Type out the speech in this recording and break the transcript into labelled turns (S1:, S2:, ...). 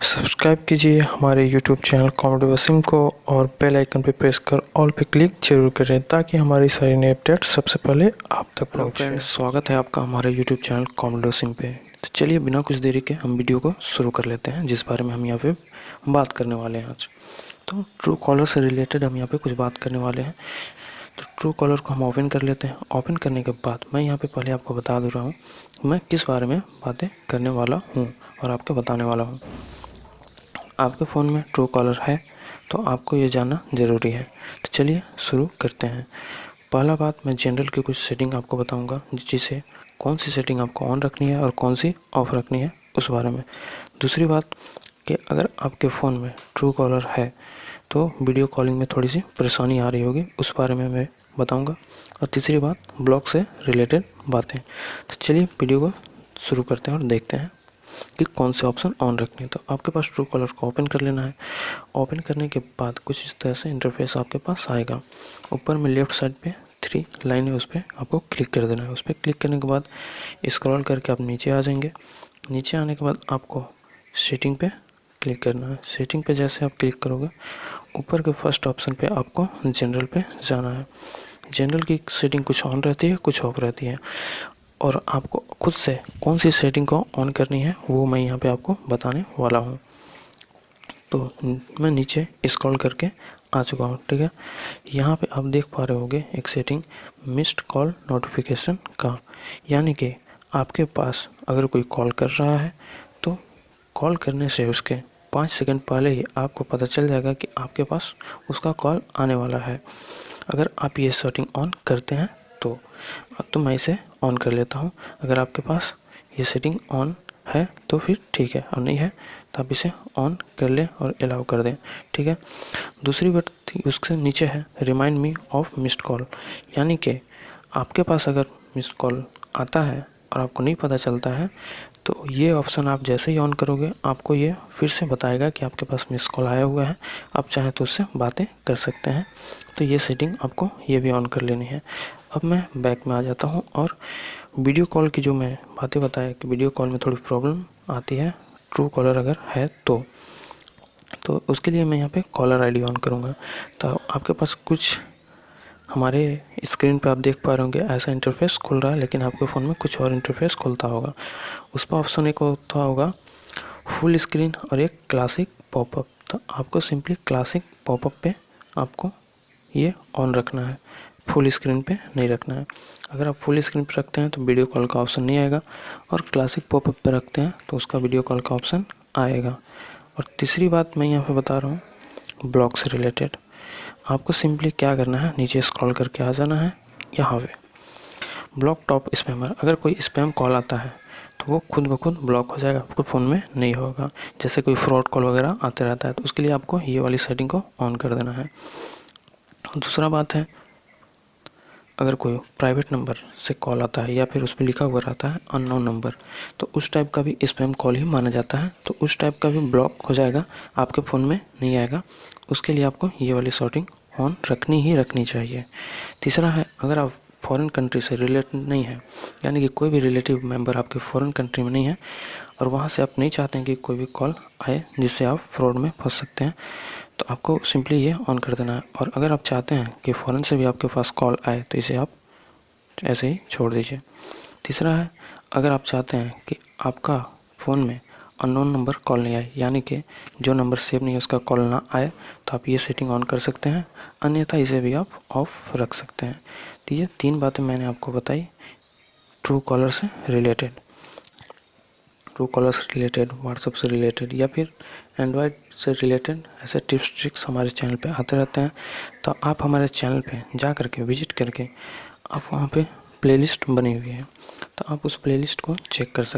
S1: Subscribe कीजिए हमारे YouTube channel comedy Wasim को और बेल आइकन पे प्रेस कर ऑल पे क्लिक जरूर करें ताकि हमारी सारी नई अपडेट सबसे पहले आप तक पहुंचे। फ्रेंड्स, स्वागत है आपका हमारे YouTube चैनल कॉमेडी वसीम पे। तो चलिए बिना कुछ देरी के हम वीडियो को शुरू कर लेते हैं, जिस बारे में हम यहाँ पे बात करने वाले हैं आज। तो ट्रू कॉलर से रिलेटेड हम यहाँ पे कुछ बात करने वाले हैं। तो ट्रू कॉलर को हम ओपन कर लेते हैं। ओपन करने के बाद मैं यहाँ पे पहले आपको बता दे रहा हूँ मैं किस बारे में बातें करने वाला हूँ और आपको बताने वाला हूँ। आपके फ़ोन में ट्रू कॉलर है तो आपको ये जानना ज़रूरी है। तो चलिए शुरू करते हैं। पहला बात, मैं जनरल की कुछ सेटिंग आपको बताऊंगा, जिसे कौन सी सेटिंग आपको ऑन रखनी है और कौन सी ऑफ रखनी है उस बारे में। दूसरी बात कि अगर आपके फ़ोन में ट्रू कॉलर है तो वीडियो कॉलिंग में थोड़ी सी परेशानी आ रही होगी, उस बारे में मैं बताऊँगा। और तीसरी बात, ब्लॉग से रिलेटेड बातें। तो चलिए वीडियो को शुरू करते हैं और देखते हैं कि कौन से ऑप्शन ऑन रखने हैं। तो आपके पास ट्रू कॉलर को ओपन कर लेना है। ओपन करने के बाद कुछ इस तरह से इंटरफेस आपके पास आएगा। ऊपर में लेफ्ट साइड पे 3 लाइन है, उस पर आपको क्लिक कर देना है। उस पर क्लिक करने के बाद स्क्रॉल करके आप नीचे आ जाएंगे। नीचे आने के बाद आपको सेटिंग पे क्लिक करना है। सेटिंग पे जैसे आप क्लिक करोगे, ऊपर के फर्स्ट ऑप्शन पे आपको जनरल पे जाना है। जनरल की सेटिंग कुछ ऑन रहती है, कुछ ऑफ रहती है, और आपको खुद से कौन सी सेटिंग को ऑन करनी है वो मैं यहाँ पे आपको बताने वाला हूँ। तो मैं नीचे स्क्रॉल करके आ चुका हूँ, ठीक है। यहाँ पे आप देख पा रहे होंगे एक सेटिंग मिस्ड कॉल नोटिफिकेशन का, यानी कि आपके पास अगर कोई कॉल कर रहा है तो कॉल करने से उसके 5 सेकंड पहले ही आपको पता चल जाएगा कि आपके पास उसका कॉल आने वाला है। अगर आप ये सेटिंग ऑन करते हैं तो मैं इसे ऑन कर लेता हूँ। अगर आपके पास ये सेटिंग ऑन है तो फिर ठीक है, और नहीं है तो आप इसे ऑन कर लें और अलाउ कर दें, ठीक है। दूसरी बात उसके नीचे है remind me of missed call, यानी कि आपके पास अगर मिस्ड कॉल आता है और आपको नहीं पता चलता है तो ये ऑप्शन आप जैसे ही ऑन करोगे आपको ये फिर से बताएगा कि आपके पास मिस कॉल आया हुआ है, आप चाहें तो उससे बातें कर सकते हैं। तो ये सेटिंग आपको ये भी ऑन कर लेनी है। अब मैं बैक में आ जाता हूँ और वीडियो कॉल की जो मैं बातें बताया कि वीडियो कॉल में थोड़ी प्रॉब्लम आती है ट्रू कॉलर अगर है तो उसके लिए मैं यहाँ पे कॉलर आईडी ऑन करूँगा। तो आपके पास कुछ हमारे स्क्रीन पे आप देख पा रहे होंगे ऐसा इंटरफेस खुल रहा है, लेकिन आपके फ़ोन में कुछ और इंटरफेस खुलता होगा। उस पर ऑप्शन एक होता होगा फुल स्क्रीन और एक क्लासिक पॉपअप। तो आपको सिंपली क्लासिक पॉपअप पे आपको ये ऑन रखना है, फुल स्क्रीन पे नहीं रखना है। अगर आप फुल स्क्रीन पे रखते हैं तो वीडियो कॉल का ऑप्शन नहीं आएगा, और क्लासिक पॉपअप पे रखते हैं तो उसका वीडियो कॉल का ऑप्शन आएगा। और तीसरी बात मैं यहाँ पे बता रहा हूँ ब्लॉग से रिलेटेड। आपको सिंपली क्या करना है, नीचे स्क्रॉल करके आ जाना है। यहाँ पे ब्लॉक टॉप स्पैमर, अगर कोई स्पैम कॉल आता है तो वो खुद ब खुद ब्लॉक हो जाएगा, आपको फ़ोन में नहीं होगा। जैसे कोई फ्रॉड कॉल वगैरह आते रहता है तो उसके लिए आपको ये वाली सेटिंग को ऑन कर देना है। दूसरा बात है, अगर कोई प्राइवेट नंबर से कॉल आता है या फिर उस पर लिखा हुआ रहता है अननोन नंबर, तो उस टाइप का भी स्पैम कॉल ही माना जाता है, तो उस टाइप का भी ब्लॉक हो जाएगा, आपके फ़ोन में नहीं आएगा। उसके लिए आपको ये वाली सेटिंग ऑन रखनी चाहिए। तीसरा है, अगर आप फॉरेन कंट्री से रिलेटेड नहीं है, यानी कि कोई भी रिलेटिव मेंबर आपके फॉरेन कंट्री में नहीं है और वहाँ से आप नहीं चाहते हैं कि कोई भी कॉल आए जिससे आप फ्रॉड में फंस सकते हैं, तो आपको सिंपली ये ऑन कर देना है। और अगर आप चाहते हैं कि फ़ौरन से भी आपके पास कॉल आए तो इसे आप ऐसे ही छोड़ दीजिए। तीसरा है, अगर आप चाहते हैं कि आपका फ़ोन में अननोन नंबर कॉल नहीं आए, यानी कि जो नंबर सेव नहीं है उसका कॉल ना आए, तो आप ये सेटिंग ऑन कर सकते हैं, अन्यथा इसे भी आप ऑफ रख सकते हैं। तो ये 3 बातें मैंने आपको बताई ट्रू कॉलर से रिलेटेड। ट्रू कॉलर से रिलेटेड, व्हाट्सएप से रिलेटेड या फिर एंड्रॉयड से रिलेटेड ऐसे टिप्स ट्रिक्स हमारे चैनल पे आते रहते हैं। तो आप हमारे चैनल पे जा करके विजिट करके आप वहाँ पे प्लेलिस्ट बनी हुई है, तो आप उस प्लेलिस्ट को चेक कर सकते हैं।